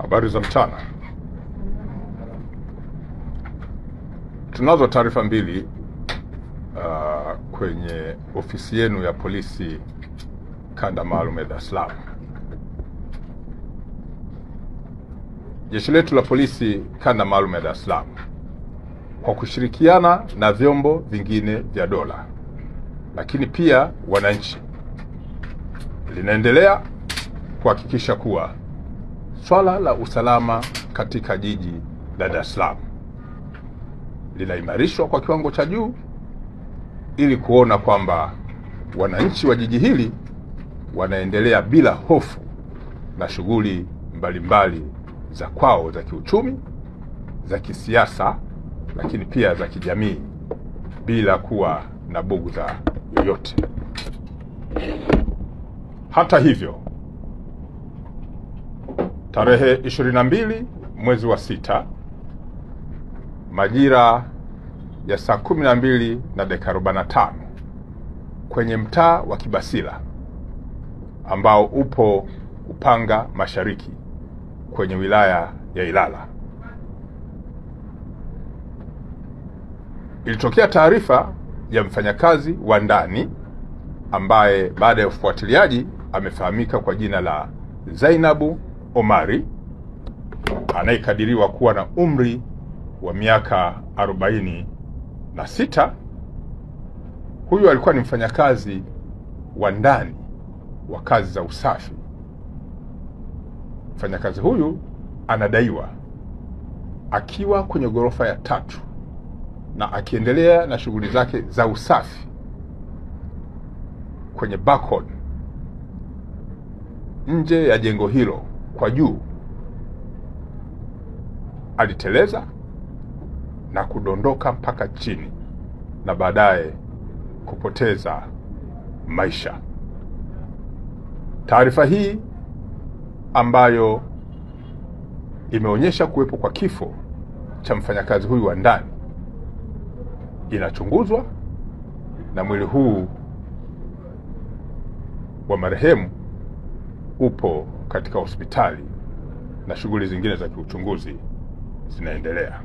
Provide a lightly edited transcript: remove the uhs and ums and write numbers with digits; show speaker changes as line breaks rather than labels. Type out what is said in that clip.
Habari za mchana. Tunazo taarifa mbili kwenye ofisi yenu ya polisi kanda maalum ya Dar es Salaam. Jeshi letu la polisi kanda maalum ya Dar es Salaam kwa kushirikiana na vyombo vingine vya dola, lakini pia wananchi, linaendelea kuhakikisha kuwa swala la usalama katika jiji la Dar es Salaam linaimarishwa kwa kiwango cha juu, ili kuona kwamba wananchi wa jiji hili wanaendelea bila hofu na shughuli mbalimbali za kwao za kiuchumi, za kisiasa, lakini pia za kijamii, bila kuwa na bugudha yoyote. Hata hivyo, tarehe 22 mwezi wa 6 majira ya saa 12:45 kwenye mtaa wa Kibasila ambao upo Upanga Mashariki kwenye wilaya ya Ilala, ilitokea taarifa ya mfanyakazi wa ndani ambaye baada ya ufuatiliaji amefahamika kwa jina la Zainabu Omari, anayekadiriwa kuwa na umri wa miaka 46. Huyu alikuwa ni mfanyakazi wa ndani wa kazi za usafi. Mfanyakazi huyu anadaiwa akiwa kwenye ghorofa ya 3 na akiendelea na shughuli zake za usafi kwenye balcony nje ya jengo hilo kwa juu, aliteleza na kudondoka mpaka chini na baadaye kupoteza maisha. Taarifa hii ambayo imeonyesha kuwepo kwa kifo cha mfanyakazi huyu wa ndani inachunguzwa, na mwili huu wa marehemu upo katika hospitali na shughuli zingine za kiuchunguzi zinaendelea.